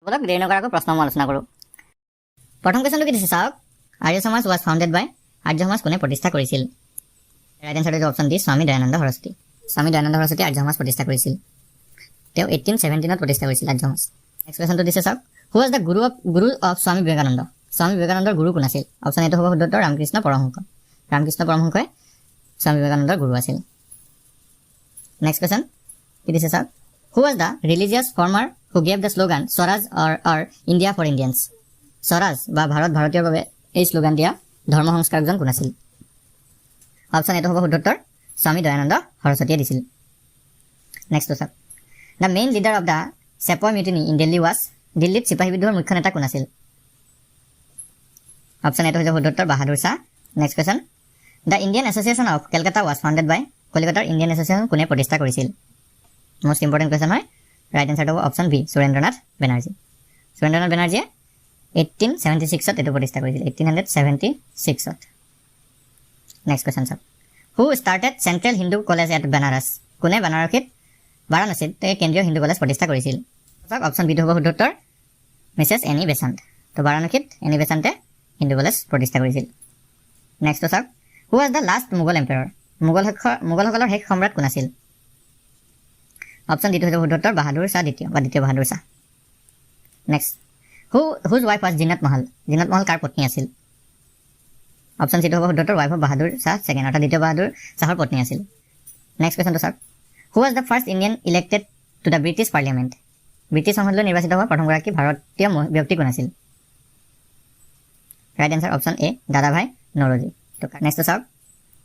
অলপ দেৰি নকৰাকৈ প্ৰশ্ন মই আলোচনা কৰোঁ। প্ৰথম কুৱেশ্যনটো কি দিছে চাওক, আৰ্য সমাজ ৱাজ ফাউণ্ডেড বাই, আৰ্য সমাজ কোনে প্ৰতিষ্ঠা কৰিছিল? ৰাইট এনচাৰ হৈছে অপশ্যন ডি, স্বামী দয়ানন্দ সৰস্বতী। স্বামী দয়ানন্দ সৰস্বতী আৰ্য সমাজ প্ৰতিষ্ঠা কৰিছিল। তেওঁ 1817 প্ৰতিষ্ঠা কৰিছিল আৰ্য সমাজ। নেক্সট কুৱেশ্যনটো দিছে চাওক, who was the Guru of Swami Vivekananda? স্বামী বিবেকানন্দৰ গুৰু কোন আছিল? অপশ্যন এটো হ'ব শুদ্ধ উত্তৰ ৰামকৃষ্ণ পৰমহংস। ৰামকৃষ্ণ পৰমহংসই স্বামী বিবেকানন্দৰ গুৰু আছিল। নেক্সট কুৱেশ্যন কি দিছে চাওক, who was the religious former who gave the slogan swaraj or India for Indians? Swaraj বা ভাৰত ভাৰতীয়ৰ বাবে এই শ্লোগান দিয়া ধৰ্ম সংস্কাৰকজন কোন আছিল? অপশ্যন এটো হ'ব শুদ্ধ উত্তৰ স্বামী দয়ানন্দ সৰস্বতীয়ে দিছিল। নেক্সট চাওক, the main leader of the sepoy mutiny in Delhi was? দিল্লীত চিপাহী বিদ্ৰোহৰ মুখ্য নেতা কোন আছিল? অপশ্যন এটো হৈছে শুদ্ধ উত্তৰ Bahadur Shah. Next question, the Indian association of Calcutta was founded by? কলিকতাৰ ইণ্ডিয়ান এছ'চিয়েশ্যন কোনে প্ৰতিষ্ঠা কৰিছিল? মষ্ট ইম্পৰ্টেণ্ট কুৱেশ্যন হয়। ৰাইট এনচাৰটো হ'ব অপশ্যন বি, সুৰেন্দ্ৰনাথ বেনাৰ্জী। সুৰেন্দ্ৰনাথ বেনাৰ্জীয়ে 1876 এইটো প্ৰতিষ্ঠা কৰিছিল, 1876। নেক্সট কুৱেশ্যন চাওক, who started central Hindu college at Benares? কোনে বাৰাণসীত কেন্দ্ৰীয় হিন্দু কলেজ প্ৰতিষ্ঠা কৰিছিল? চাওক অপশ্যন বিটো হ'ব শুদ্ধ উত্তৰ মিছেছ এনি বেচাণ্ট। তো বাৰাণসীত এনি বেচাণ্টে হিন্দু কলেজ প্ৰতিষ্ঠা কৰিছিল। নেক্সট চাওক, who was the last Mughal emperor? মোগলসকলৰ শেষ সম্ৰাট কোন আছিল? অপশ্যন ডিটো হৈছে শুদ্ধ উত্তৰ বাহাদুৰ শ্বাহ দ্বিতীয় বা দ্বিতীয় Bahadur Shah. Next, whose wife was Zinat Mahal? Zinat Mahal কাৰ পত্নী আছিল? অপশ্যন চিটো হ'ব শুদ্ধ উত্তৰ wife of Bahadur Shah second, অৰ্থাৎ দ্বিতীয় বাহাদুৰ শ্বাহৰ পত্নী আছিল। নেক্সট কুৱেশ্যনটো চাওক, who was the first Indian elected to the British parliament? British সংসদলৈ নিৰ্বাচিত হোৱা প্ৰথমগৰাকী ভাৰতীয় ব্যক্তি কোন আছিল? Right answer option A, Dadabhai Naoroji. Next চাওক,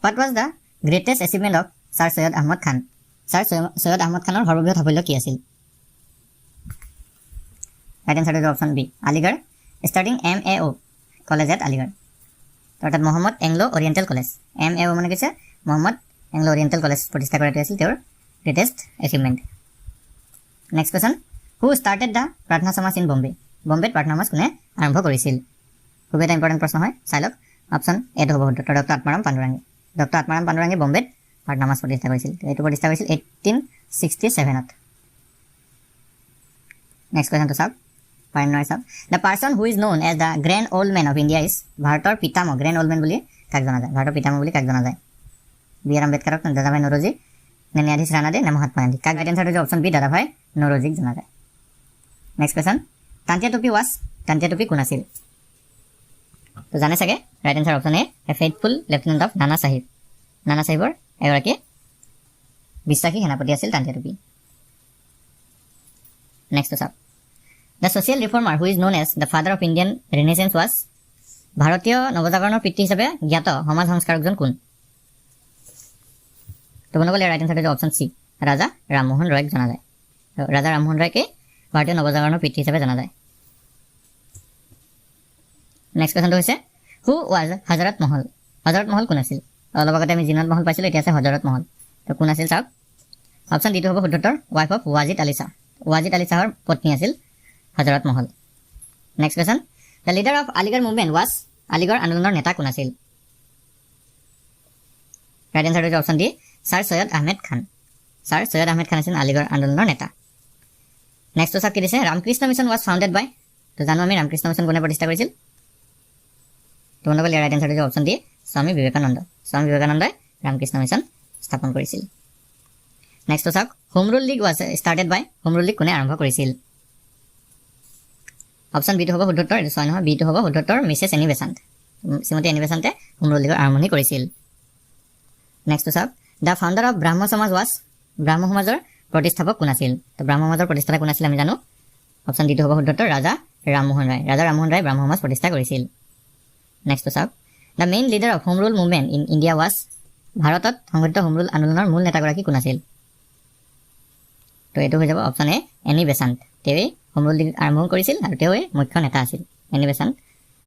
what was the greatest achievement of sir Syed Ahmad Khan? Sir Syed Ahmad খানৰ সৰ্ববৃহৎ সাফল্য কি আছিল? ৰাইট এনচাৰটো হৈছে option B, Aligarh starting MAO college at Aligarh, অৰ্থাৎ Mohammad Anglo Oriental college. MAO মানে কৈছে মহম্মদ এংলো অৰিয়েণ্টেল কলেজ প্ৰতিষ্ঠা কৰাটো আছিল তেওঁৰ greatest achievement. Next question, who started the প্ৰাৰ্থনা সমাজ ইন বম্বে? বম্বেত প্ৰাৰ্থনা সমাজ কোনে আৰম্ভ কৰিছিল? খুব এটা ইম্পৰ্টেণ্ট প্ৰশ্ন হয়, চাই লওক। অপশ্যন এটো হ'ব শুদ্ধ উত্তৰ ডক্টৰ আত্মাৰাম পাণ্ডুৰাংগী। ডক্টৰ আত্মাৰাম পাণ্ডুৰাংগী বম্বেত প্ৰাৰ্থনা সমাজ প্ৰতিষ্ঠা কৰিছিল। এইটো প্ৰতিষ্ঠা কৰিছিল 1867। নেক্সট কুৱেশ্যনটো চাওক, চাওক, the person who is known as the grand old man of India is? ভাৰতৰ পিতামহ, গ্ৰেণ্ড অল্ড মেন বুলি কাক জনা যায়? ভাৰতৰ পিতামহ বুলি কাক জনা যায়? B.R. আম্বেদকাৰক, দাদাভাই নৰোজী, নে ন্যায়াধীশ ৰাণাদে, নে মহাত্মা গান্ধী? কাক? ৰাইট এনচাৰটো হৈছে অপশ্যন বি, দাদাভাই নৰোজীক জনা যায়। নেক্সট কুৱেশ্যন, তান্তিয়া টুপি কোন আছিল? তো জানে চাগে। Right answer option A faithful lieutenant of নানা চাহিব। নানা চাহিবৰ এগৰাকী বিশ্বাসী সেনাপতি আছিল তান্তিয়া টুপি। নেক্সট চাওক, the social reformer who is known as the father of Indian renaissance was? ভাৰতীয় নৱজাগৰণৰ পিতৃ হিচাপে জ্ঞাত সমাজ সংস্কাৰকজন কোন? তো বন্ধুসকল right এনচাৰটো option C, Raja Rammohan ৰয়ক জনা যায়। ৰাজা ৰামমোহন ৰয়কে ভাৰতীয় নৱজাগৰণৰ পিতৃ হিচাপে জনা যায়। নেক্সট কুৱেশ্যনটো হৈছে, হু ৱাজ হজৰত মহল? হজৰত মহল কোন আছিল? অলপ আগতে আমি জিনাত মহল পাইছিলোঁ, এতিয়া আছে হজৰত মহল। তো কোন আছিল চাওক। অপশ্যন ডিটো হ'ব শুদ্ধ উত্তৰ ৱাইফ অফ ৱাজিদ আলী শ্বাহ। ৱাজিদ আলী শ্বাহৰ পত্নী আছিল Hazrat Mahal. Next question, the leader of Aligarh movement was? Aligarh আন্দোলনৰ নেতা কোন আছিল? ৰাইট এনচাৰটো হৈছে option D, sir Syed Ahmed Khan. Sir Syed Ahmed Khan আছিল আলিগড় আন্দোলনৰ নেতা। নেক্সট চাওক কি দিছে, Ramakrishna mission was founded by? তো জানো আমি ৰামকৃষ্ণ মিছন কোনে প্ৰতিষ্ঠা কৰিছিল? তো বন্ধুসকল ইয়াৰ ৰাইট এনচাৰটো হৈছে অপশ্যন ডি, স্বামী বিবেকানন্দ। স্বামী বিবেকানন্দই ৰামকৃষ্ণ মিছন স্থাপন কৰিছিল। নেক্সট চাওক, home rule league was started by? Home rule league কোনে আৰম্ভ কৰিছিল? অপশ্যন বিটো হ'ব শুদ্ধ উত্তৰ, এইটো ছয় নহয়, বিটো হ'ব শুদ্ধ উত্তৰ মিছেছ এনি বেচাণ্ট। শ্ৰীমতী এনি বেচাণ্টে হোম ৰুল লীগৰ আৰম্ভণি কৰিছিল। নেক্সট চাওক, দ্য ফাউণ্ডাৰ অফ ব্ৰাহ্ম সমাজ ৱাজ? ব্ৰাহ্ম সমাজৰ প্ৰতিষ্ঠাপক কোন আছিল? তো ব্ৰাহ্ম সমাজৰ প্ৰতিষ্ঠাতা কোন আছিল আমি জানো। অপশ্যন ডিটো হ'ব শুদ্ধ উত্তৰ ৰাজা ৰামমোহন ৰায়। ৰাজা ৰামমোহন ৰায় ব্ৰাহ্ম সমাজ প্ৰতিষ্ঠা কৰিছিল। নেক্সট চাওক, the main leader of home rule movement in India was? ভাৰতত সংঘটিত হোম ৰুল আন্দোলনৰ মূল নেতাগৰাকী কোন আছিল? তো এইটো হৈ যাব অপশ্যন এ, এনি বেচাণ্ট। তেওঁৱেই হোম ৰুল লীগ আৰম্ভ কৰিছিল আৰু তেওঁৱেই মুখ্য নেতা আছিল। এনি বেচাণ্ট